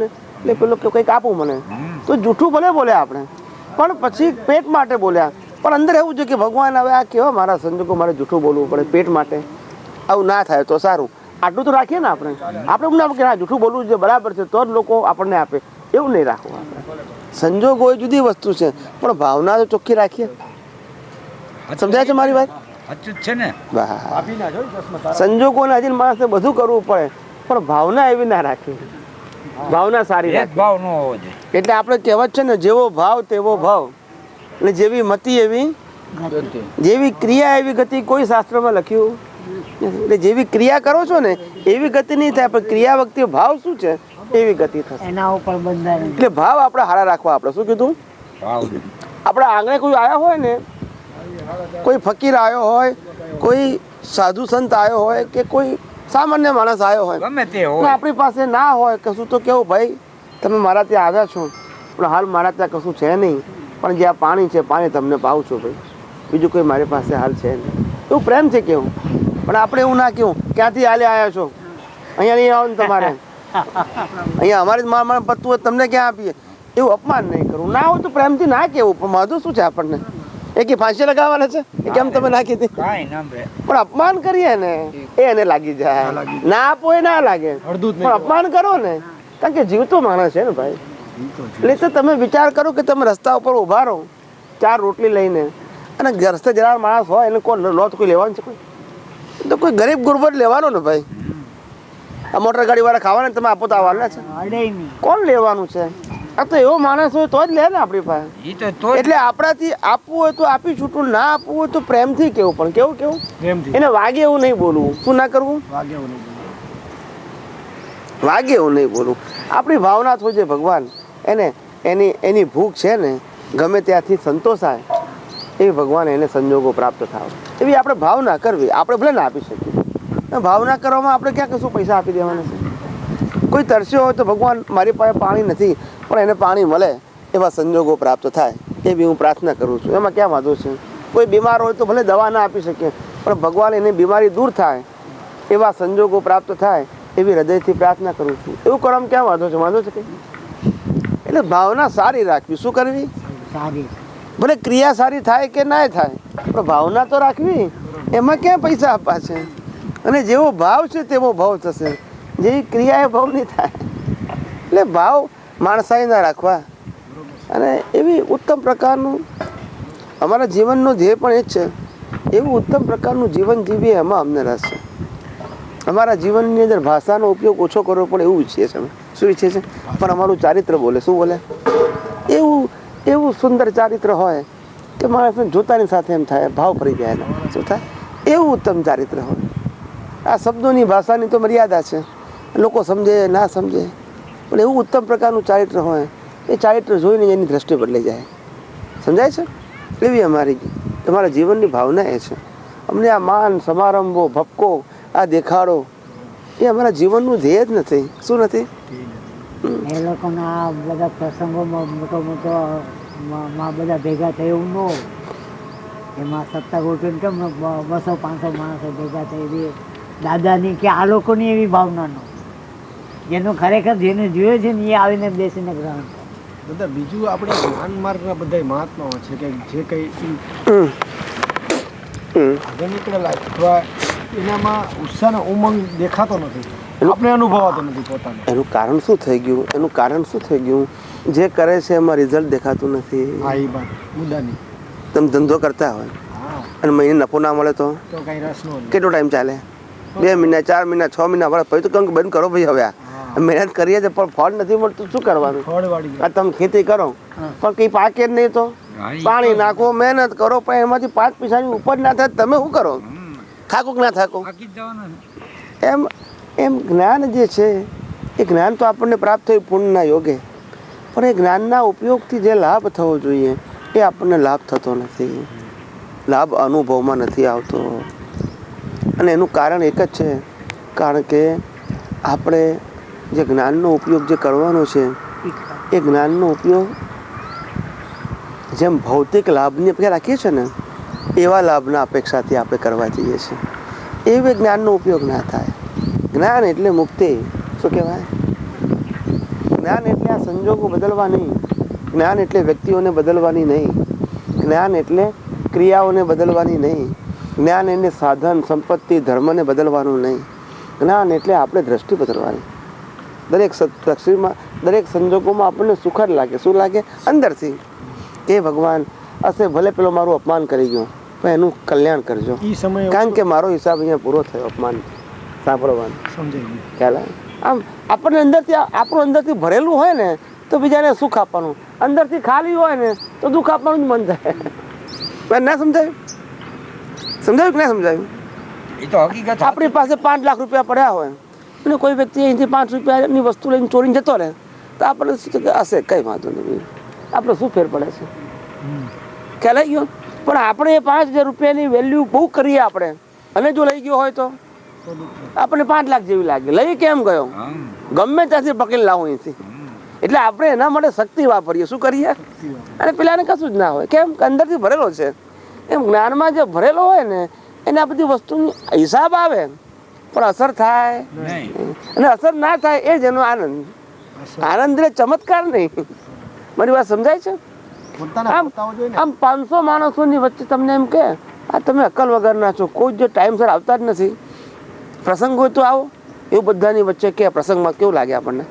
એટલે પેલો કંઈક આપું મને, તો જૂઠું ભલે બોલ્યા આપણે, પણ પછી પેટ માટે બોલ્યા. પણ અંદર એવું છે કે ભગવાન હવે આ કેવા મારા સંજોગો, મારે જૂઠું બોલવું પડે પેટ માટે, આવું ના થાય તો સારું. આટલું તો રાખીએ ને આપણે એવું ના કે જૂઠું બોલવું છે બરાબર છે તો જ લોકો આપણને આપે, એવું નહીં રાખવું આપણે. સંજોગો એ જુદી વસ્તુ છે, પણ ભાવના તો ચોખ્ખી રાખીએ. સમજાય છે મારી વાત? છે ને. સંજોગોને હજી માણસને બધું કરવું પડે, પણ ભાવના એવી ના રાખવી. ભાવના સારી રાખવી. ભાવ ન હોવો જોઈએ. એટલે આપણે કહેવત છે ને, જેવો ભાવ તેવો ભાવ, અને જેવી મતિ એવી જેવી ક્રિયા એવી ગતિ. કોઈ શાસ્ત્રમાં લખ્યું એટલે જેવી ક્રિયા કરો છો ને એવી ગતિ નહીં થાય, પણ ક્રિયા વખતે ભાવ શું છે એવી ગતિ થશે. એના ઉપર બંધાય. એટલે ભાવ આપણે હારા રાખવા. આપણે શું કીધું? આપણા આંગણે કોઈ આવ્યા હોય ને, કોઈ ફકીર આવ્યો હોય, કોઈ સાધુ સંત આવ્યો હોય, કે કોઈ સામાન્ય માણસ આવ્યો હોય, ગમે તે હોય, આપણી પાસે ના હોય કશું, તો કેવું ભાઈ તમે મારા ત્યાં આવ્યા છો, પણ હાલ મારા ત્યાં કશું છે નહીં, પણ જ્યાં પાણી છે પાણી તમને પાઉં છું ભાઈ, બીજું કોઈ મારી પાસે હાલ છે નહીં. એવું પ્રેમ છે કેવું. પણ આપણે એવું ના કેવું ક્યાંથી હાલે આવ્યા છો, અહીંયા નહીં આવો ને તમારે, અહીંયા અમારે જ મારા પત્તું હોય તમને ક્યાં આપીએ, એવું અપમાન નહીં કરવું. ના હોય તો પ્રેમથી ના કેવું. પણ માધું શું છે આપણને, એ કે ફાંસી લગાવવાના છે એ કેમ તમે નાખી દે, પણ અપમાન કરીએ ને એ એને લાગી જાય. ના આપો એ ના લાગે, પણ અપમાન કરો ને, કારણ કે જીવતો માણસ છે ને ભાઈ. એટલે તો તમે વિચાર કરો કે તમે રસ્તા ઉપર ઉભા રહો 4 રોટલી લઈને, અને રસ્તે જનાર માણસ હોય એને કોઈ લોટ કોઈ લેવાનું છે, કોઈ તો કોઈ ગરીબ ગુરબત લેવાનો ને ભાઈ. આ મોટર ગાડી વાળા ખાવાના તમે આપો તો આવવાના છે, કોણ લેવાનું છે? આ તો એવો માણસ હોય તો જ લે ને આપણી પાસે. એટલે આપણાથી આપવું હોય તો આપી છૂટું, ના આપવું હોય તો પ્રેમથી કેવું. પણ કેવું એને વાગે એવું નહીં બોલવું. શું ના કરવું? વાગે એવું નહીં બોલવું. આપણી ભાવના થઈ છે ભગવાન એને એની ભૂખ છે ને ગમે ત્યાંથી સંતોષાય એવી ભગવાન એને સંજોગો પ્રાપ્ત થાય એવી આપણે ભાવના કરવી. આપણે ભલે ના આપી શકીએ, ભાવના કરવામાં આપણે ક્યાં કશું પૈસા આપી દેવાના છે. કોઈ તરસ્યો હોય તો ભગવાન મારી પાસે પાણી નથી પણ એને પાણી મળે એવા સંજોગો પ્રાપ્ત થાય એવી હું પ્રાર્થના કરું છું. એમાં ક્યાં વાંધો છે? કોઈ બીમાર હોય તો ભલે દવા ના આપી શકીએ, પણ ભગવાન એની બીમારી દૂર થાય એવા સંજોગો પ્રાપ્ત થાય એવી હૃદયથી પ્રાર્થના કરું છું. એવું કરવામાં ક્યાં વાંધો છે? વાંધો છે કંઈ? એટલે ભાવના સારી રાખવી. શું કરવી? સારી. ભલે ક્રિયા સારી થાય કે ના થાય, પણ ભાવના તો રાખવી. એમાં ક્યાં પૈસા આપવા છે? અને જેવો ભાવ છે તેવો ભાવ થશે, જેવી ક્રિયા એ ભાવ નહીં થાય. એટલે ભાવ માણસાઈ ના રાખવા. અને એવી ઉત્તમ પ્રકારનું અમારા જીવનનો ધ્યેય પણ એ જ છે, એવું ઉત્તમ પ્રકારનું જીવન જીવીએ એમાં અમને રસ છે. અમારા જીવનની અંદર ભાષાનો ઉપયોગ ઓછો કરવો પડે એવું ઈચ્છીએ છીએ અમે. શું ઈચ્છીએ છીએ? પણ અમારું ચારિત્ર બોલે. શું બોલે? એવું સુંદર ચારિત્ર હોય કે માણસને જોતાની સાથે એમ થાય ભાવ ફરી જાય. શું થાય? એવું ઉત્તમ ચારિત્ર હોય. આ શબ્દોની ભાષાની તો મર્યાદા છે, લોકો સમજે ના સમજે, પણ એવું ઉત્તમ પ્રકારનું ચારિત્ર હોય, એ ચારિત્ર જોઈને એની દ્રષ્ટિ બદલાઈ જાય. સમજાય છે? એવી તમારા જીવનની ભાવના એ છે. અમને આ માન સમારંભો ભપકો આ દેખાડો એ અમારા જીવનનું ધ્યેય જ નથી. શું નથી? એ લોકોના બધા પ્રસંગોમાં મોટો બધા ભેગા થાય એવું ન હોય. એમાં સત્તા ગોઠવીને કેમ 200-500 માણસો ભેગા થાય એવી દાદાની કે આ લોકોની એવી ભાવના ન, જેનું ખરેખર જેને જોઈએ છે ને એ આવીને બેસીને ગ્રહણ કરે. બધા બીજું આપણે જ્ઞાન માર્ગના બધા મહાત્માઓ છે કે જે કંઈ આગળ નીકળેલા અથવા એનામાં ઉત્સાહ ઉમંગ દેખાતો નથી, આપણે અનુભવાતો નથી પોતાનો. એનું કારણ શું થઈ ગયું? જે કરે છે એમાં રિઝલ્ટ દેખાતું નથી. હા, એ વાત મુદ્દાની. તમે ધંધો કરતા હોય અને મહિને નફો ના મળે તો કઈ રસ ન. કેટલો ટાઈમ ચાલે? 2 મહિના, 4 મહિના, 6 મહિના વળે પછી તો કંઈક બંધ કરો ભાઈ. હવે મહેનત કરીએ છીએ પણ ફળ નથી મળતું, શું કરવાનું? આ તમે ખેતી કરો પણ કંઈ પાકે જ નહીં, તો પાણી નાખો, મહેનત કરો, પણ એમાંથી 5 પૈસાની ઉપર ના થાય તમે શું કરો? થાકો કે ના થાકો? એમ જ્ઞાન જે છે એ જ્ઞાન તો આપણને પ્રાપ્ત થયું પુણ્યના યોગે, પણ એ જ્ઞાનના ઉપયોગથી જે લાભ થવો જોઈએ એ આપણને લાભ થતો નથી, લાભ અનુભવમાં નથી આવતો. અને એનું કારણ એક જ છે, કારણ કે આપણે જે જ્ઞાનનો ઉપયોગ જે કરવાનો છે એ જ્ઞાનનો ઉપયોગ જેમ ભૌતિક લાભની અપેક્ષા રાખીએ છીએ ને એવા લાભના અપેક્ષાથી આપણે કરવા જઈએ છીએ. એવી જ્ઞાનનો ઉપયોગ ના થાય. જ્ઞાન એટલે મુક્તિ. શું કહેવાય? જ્ઞાન એટલે આ સંજોગો બદલવા નહીં, જ્ઞાન એટલે વ્યક્તિઓને બદલવાની નહીં, જ્ઞાન એટલે ક્રિયાઓને બદલવાની નહીં, જ્ઞાન એટલે સાધન સંપત્તિ ધર્મને બદલવાનું નહીં, જ્ઞાન એટલે આપણે દ્રષ્ટિ બદલવાની. દરેક દ્રષ્ટિમાં દરેક સંજોગોમાં આપણને સુખદ લાગે. શું લાગે? અંદરથી કે ભગવાન હશે ભલે પેલો મારું અપમાન કરી ગયો પણ એનું કલ્યાણ કરજો, કારણ કે મારો હિસાબ અહીંયા પૂરો થયો અપમાન સાંભળવાનું. ખ્યાલ આવે? આમ આપણને અંદરથી આપણું અંદરથી ભરેલું હોય ને તો બીજાને સુખ આપવાનું, અંદરથી ખાલી હોય ને તો દુઃખ આપવાનું જ મન થાય. ના સમજાયું? સમજાયું કે ના સમજાયું? એ તો હકીકત. આપણી પાસે 5 લાખ રૂપિયા પડ્યા હોય અને કોઈ વ્યક્તિ અહીંથી 5 રૂપિયાની વસ્તુ લઈને ચોરીને જતો રહે તો આપણે શું કે હશે કંઈ વાંધો નહીં, આપણે શું ફેર પડે છે? ખ્યાલ આવી ગયો? પણ આપણે એ 5,000 રૂપિયાની વેલ્યુ બહુ કરીએ આપણે, અને જો લઈ ગયો હોય તો આપણને 5 લાખ જેવી લાગે. લઈ કેમ ગયો? ગમે ત્યાંથી પકડી લાવું અહીંથી. એટલે આપણે એના માટે શક્તિ વાપરીએ. શું કરીએ? અને પેલાને કશું જ ના હોય. કેમ? અંદરથી ભરેલો છે. એમ જ્ઞાનમાં જે ભરેલો હોય ને એને આ બધી વસ્તુની હિસાબ આવે પણ અસર થાય અને અસર ના થાય એ જ એનો આનંદ. આનંદ એટલે ચમત્કાર નહીં. મારી વાત સમજાય છે? આમ 500 માણસોની વચ્ચે તમને એમ કે આ તમે અક્કલ વગરના છો, કોઈ જો ટાઈમસર આવતા જ નથી, પ્રસંગ હોય તો આવો, એવું બધાની વચ્ચે કે પ્રસંગમાં કેવું લાગે આપણને?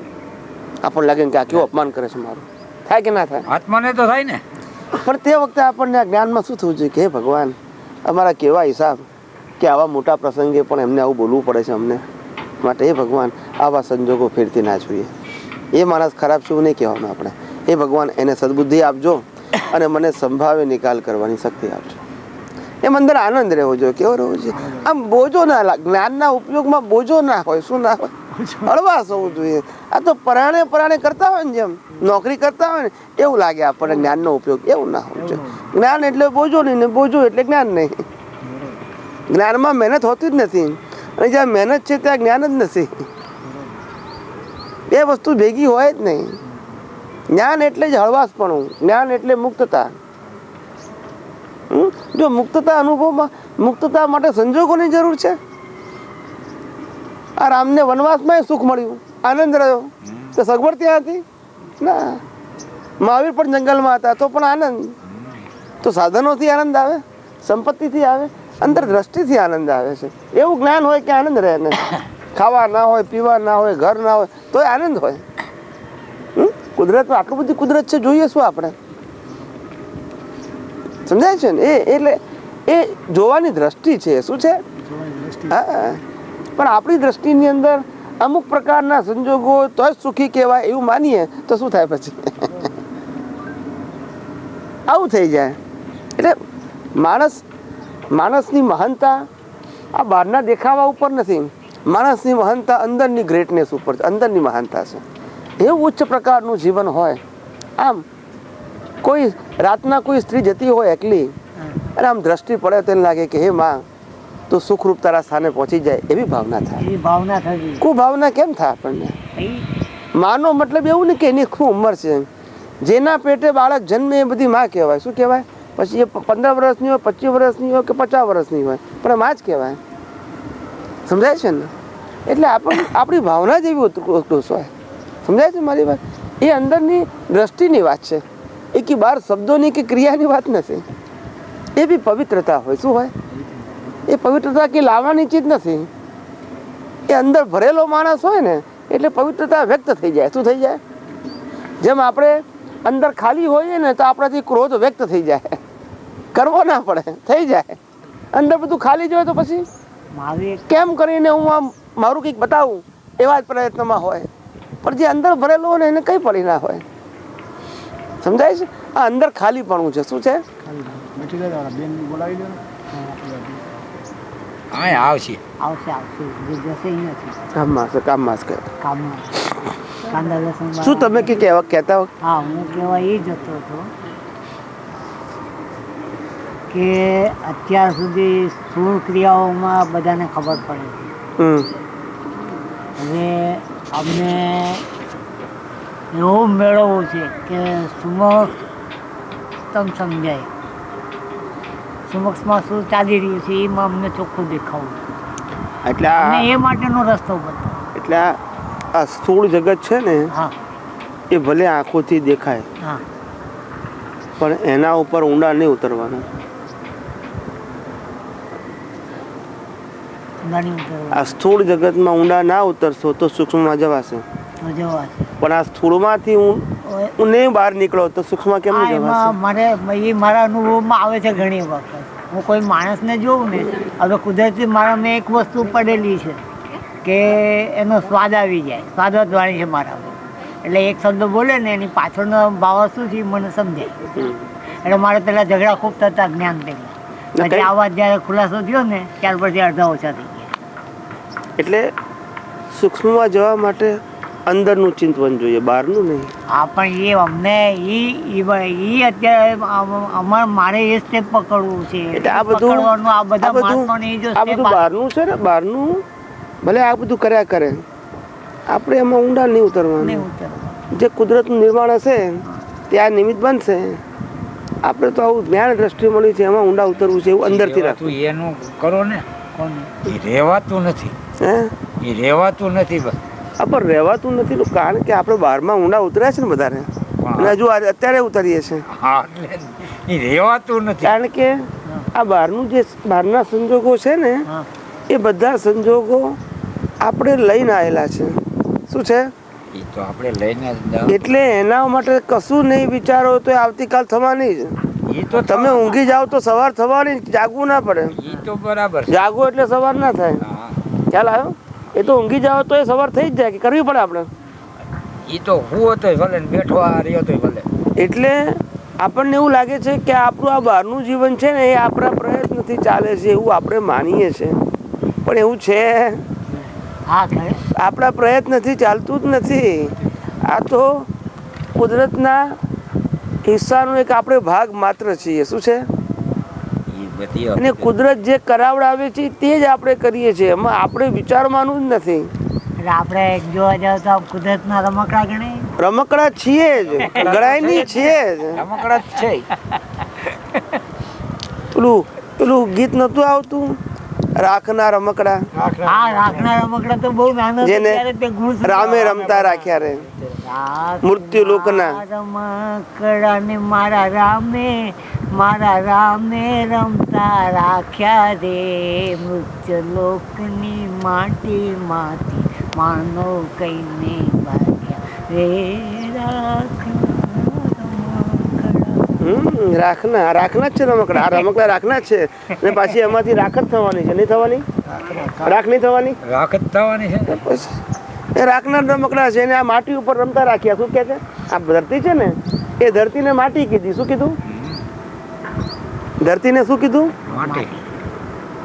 આપણને લાગે કે આ કેવું અપમાન કરે છે મારું. થાય કે ના થાય? આત્માને તો થાય ને. પણ તે વખતે આપણને આ જ્ઞાનમાં શું થવું જોઈએ કે હે ભગવાન અમારા કેવા હિસાબ કે આવા મોટા પ્રસંગે પણ એમને આવું બોલવું પડે છે અમને, માટે એ ભગવાન આવા સંજોગો ફેરતી ના જોઈએ. એ માણસ ખરાબ છે એવું નહીં કહેવાનું આપણે. એ ભગવાન એને સદબુદ્ધિ આપજો અને મને સંભાવે નિકાલ કરવાની શક્તિ આપજો. એમ અંદર આનંદ રહેવો જોઈએ. કેવો રહેવો જોઈએ? આમ બોજો ના લાગે. જ્ઞાનના ઉપયોગમાં બોજો ના હોય. શું ના હોય? હળવાશ હોવું જોઈએ. આ તો પરાણે કરતા હોય ને, જેમ નોકરી કરતા હોય ને એવું લાગે આપણને જ્ઞાનનો ઉપયોગ. એવું ના હોવું જોઈએ. જ્ઞાન એટલે બોજો નહીં ને બોજો એટલે જ્ઞાન નહીં. જ્ઞાનમાં મહેનત હોતી જ નથી અને જ્યાં મહેનત છે ત્યાં જ્ઞાન જ નથી. એ વસ્તુ ભેગી હોય જ નહીં. જ્ઞાન એટલે જ હળવાશપણું, જ્ઞાન એટલે મુક્તતા. જો મુક્તતા અનુભવમાં મુક્તતા માટે સંજોગોની જરૂર છે. આ રામને વનવાસમાં સુખ મળ્યું, આનંદ રહ્યો, તો સગવડ ત્યાં હતી ના. મહાવીર પણ જંગલમાં હતા તો પણ આનંદ. તો સાધનોથી આનંદ આવે, સંપત્તિથી આવે, અંદર દ્રષ્ટિથી આનંદ આવે છે. એવું જ્ઞાન હોય કે આનંદ રહે ને. ખાવા ના હોય, પીવા ના હોય, ઘર ના હોય તોય આનંદ હોય. કુદરતમાં આટલું બધી કુદરત છે, જોઈએ શું આપણે? સમજાય છે ને? એટલે એ જોવાની દ્રષ્ટિ છે. શું છે? હા. પણ આપણી દ્રષ્ટિની અંદર અમુક પ્રકારના સંજોગો તો જ સુખી કહેવાય એવું માનીએ તો શું થાય પછી? આવું થઈ જાય. એટલે માણસની મહાનતા આ બહારના દેખાવા ઉપર નથી. માણસની મહાનતા અંદરની ગ્રેટનેસ ઉપર છે, અંદરની મહાનતા છે. એવું ઉચ્ચ પ્રકારનું જીવન હોય. આમ કોઈ રાતના કોઈ સ્ત્રી જતી હોય એકલી અને આમ દ્રષ્ટિ પડે તો એને લાગે કે હે માં તો સુખરૂપ તારા સ્થાને પહોંચી જાય, એવી ભાવના થાય. ભાવના થવી. ભાવના કેમ થાય આપણને? માનો મતલબ એવું નહીં કે એની શું ઉંમર છે. જેના પેટે બાળક જન્મે એ બધી માં કહેવાય. શું કહેવાય? પછી એ 15 વર્ષની હોય, 25 વર્ષની હોય કે 50 વર્ષની હોય પણ માં જ કહેવાય. સમજાય છે ને? એટલે આપણી ભાવના જેવી ઉત્કૃષ્ટ હોય. સમજાય છે મારી વાત? એ અંદરની દ્રષ્ટિની વાત છે. એ કે બહાર શબ્દોની કે ક્રિયાની વાત નથી. એ બી પવિત્રતા હોય. શું હોય? એ પવિત્રતા કે લાવવાની ચીજ નથી. એ અંદર ભરેલો માણસ હોય ને એટલે પવિત્રતા વ્યક્ત થઈ જાય. શું થઈ જાય? જેમ આપણે અંદર ખાલી હોઈએ ને તો આપણાથી ક્રોધ વ્યક્ત થઈ જાય. કરવો ના પડે, થઈ જાય. અંદર બધું ખાલી જોઈએ તો પછી કેમ કરીને હું આમ મારું કંઈક બતાવું એવા જ પ્રયત્નમાં હોય. પણ જે અંદર ભરેલો હોય ને એને કંઈ પડી ના હોય. સમજાય છે? આ અંદર ખાલીપણું છે. શું છે? આવશે શું તમે કે કહેતા હો? હા, હું કહેવા એ જતો હતો કે અત્યાર સુધી સ્થૂળ ક્રિયાઓમાં બધાને ખબર પડે છે. હવે અમને એવું મેળવવું છે કે સુમક્ષ સમજાય, સમક્ષમાં શું ચાલી રહ્યું છે એમાં અમને ચોખ્ખું દેખાવું. એટલે એ માટેનો રસ્તો બતાવો. એટલે આ સ્થૂળ જગત છે ને, હા, એ ભલે આંખોથી દેખાય હા પણ એના ઉપર ઊંડા નહીં ઉતરવાનું. ઊંડાની ઉતરવા આ સ્થૂળ જગતમાં ઊંડા ના ઉતરશો તો સૂક્ષ્મમાં જવાશે. જવા છે પણ આ સ્થૂળમાંથી હું નહીં બહાર નીકળો તો સૂક્ષ્મ કેમ હા, જવાશે? એમાં મારે એ મારા અનુભવમાં આવે છે ઘણી વખત. હું કોઈ માણસને જોઉં ને, હવે કુદરતી મારામાં એક વસ્તુ પડેલી છે કે એનો સ્વાદ આવી જાય, સ્વાદવાળી છે મારામાં. એટલે એક શબ્દ બોલે ને એની પાછળનો ભાવ શું છે એ મને સમજાય. એટલે મારે પેલા ઝઘડા ખૂબ થતા જ્ઞાન પહેલા, પછી આ વાત જ્યારે ખુલાસો થયો ને ત્યાર પછી અડધા ઓછા થઈ ગયા. એટલે સૂક્ષ્મમાં જવા માટે અંદરનું ચિંતવન જોઈએ, બહારનું નહીં. હા પણ એ અમને એ અત્યારે મારે એ સ્ટેપ પકડવું છે. એટલે આ બધું પકડવાનું આ બધા મહાત્માઓને એ જો આ બધું step બહારનું છે ને, બહારનું ભલે આ બધું કર્યા કરે, આપણે એમાં ઊંડા નહીં નહીં ઉતરવાનું. ઉતરવાનું. જે કુદરતનું નિર્માણ હશે ત્યાં નિમિત્ત બનશે. આપણે તો આવું જ્ઞાન દ્રષ્ટિ મળી છે એમાં ઊંડા ઉતરવું છે, એવું અંદરથી રાખવું. તું એનું કરો ને, કોને? એ રહેવાતું નથી. હે એ રહેવાતું નથી બસ. આ પણ રહેવાતું નથી નું કારણ કે આપણે બહારમાં ઊંડા ઉતર્યા છે ને વધારે, અને હજુ અત્યારે ઉતરીએ છીએ. હા એટલે એ રહેવાતું નથી. કારણ કે આ બહારનું જે બહારના સંજોગો છે ને હા એ બધા સંજોગો આપણે લઈને આવેલા છે. શું છે? એ તો આપણે લઈને જ એટલે એના માટે કશું નહીં વિચારો તો એ આવતીકાલ થવાની જ. એ તો તમે ઊંઘી જાઓ તો સવાર થવાની, જાગવું ના પડે. એ તો બરાબર છે. જાગો એટલે સવાર ના થાય. હા ખ્યાલ આવ્યો? એ તો ઊંઘી જાઓ તો એ સવાર થઈ જ જાય, કે કરવી પડે આપણે. એ તો હું હતો ભલે ને બેઠો આ રહ્યો તો ભલે. એટલે આપણને એવું લાગે છે કે આપણું આ બહારનું જીવન છે ને એ આપણા પ્રયત્નથી ચાલે છે એવું આપણે માનીએ છીએ, પણ એવું છે હા ખરે આપણા પ્રયત્નથી ચાલતું જ નથી. આ તો કુદરતના હિસ્સાનો એક આપણે ભાગ માત્ર છીએ. શું છે? એ બધી અને કુદરત જે કરાવડાવે છે તે જ આપણે કરીએ છીએ, એમાં આપણે વિચારવાનું જ નથી. એટલે આપણે જોવા જાવ તો કુદરતના રમકડા ગણાય. રમકડા છીએ જ, ગણાય નહીં છીએ જ. રમકડા જ છે. પેલું પેલું ગીત નતું આવતું, રાખના રમકડા, હા રાખના રમકડા તો બહુ નાનો હતો જેને ત્યારે તે ગુણ રામે રમતા રાખ્યા રે, મૃત્યુ લોકના. રમકડા ને મારા રામે રમતા રાખ્યા રે, મૃત્યુ લોકની માટીમાંથી માનવ કઈને ભાગ્યા રે, રાખના રાખના જ છે રમકડા. આ રમકડા રાખના જ છે, અને પાછી એમાંથી રાખ જ થવાની છે. નહીં થવાની? રાખ નહીં થવાની? રાખ જ થવાની છે. એ રાખના રમકડા છે ને આ માટી ઉપર રમતા રાખ્યા. શું કે છે? આ ધરતી છે ને એ ધરતીને માટી કીધી. શું કીધું? ધરતીને શું કીધું? માટી.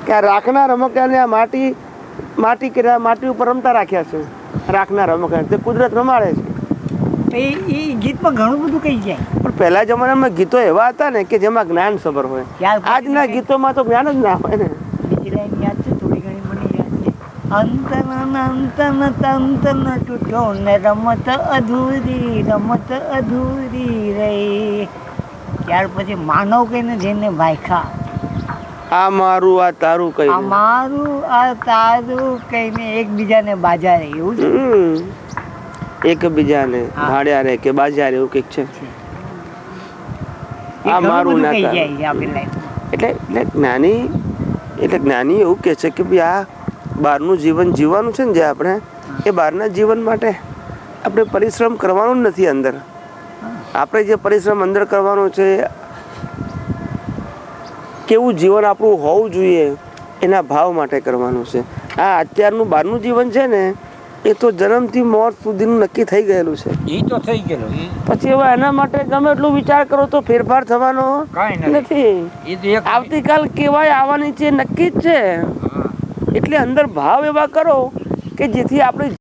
કે આ રાખના રમકડાને આ માટી કર્યા, માટી ઉપર રમતા રાખ્યા છે. રાખના રમકડા તે કુદરત રમાડે છે. એ ગીતમાં ઘણું બધું કહી જાય. પણ પહેલા જમાનામાં ગીતો એવા હતા ને કે જેમાં જ્ઞાન સભર હોય. આજના ગીતોમાં તો જ્ઞાન જ ના હોય ને. બીજી લાઈન યાદ છે, થોડી ઘણી મને યાદ છે. અંતન તંતન તૂટો ને રમત અધૂરી રહી. ત્યાર પછી માનવ કહીને જેને ભાઈખા, આ મારું આ તારું કઈ આ મારું આ તારું કહીને એકબીજાને બાજા રહે. એવું છે એકબીજાને ભાડ્યા રે કે બાજા રે એવું કઈક છે. એ આ ઘણું મારું બધું ના કહી તારું. જાય છે આપણી લાઈફમાં. એટલે જ્ઞાની એવું કે છે કે ભાઈ આ બહારનું જીવન જીવવાનું છે ને જે આપણે, એ બહારના જીવન માટે આપણે પરિશ્રમ કરવાનો જ નથી. અંદર આપણે જે પરિશ્રમ અંદર કરવાનો છે, કેવું જીવન આપણું હોવું જોઈએ એના ભાવ માટે કરવાનું છે. આ અત્યારનું બહારનું જીવન છે ને એ તો જન્મથી મોત સુધીનું નક્કી થઈ ગયેલું છે. એ તો થઈ ગયેલું. પછી હવે એના માટે ગમે એટલું વિચાર કરો તો ફેરફાર થવાનો કાંઈ નથી. એ તો એક આવતીકાલ કેવાય આવવાની છે નક્કી જ છે. એટલે અંદર ભાવ એવા કરો કે જેથી આપણે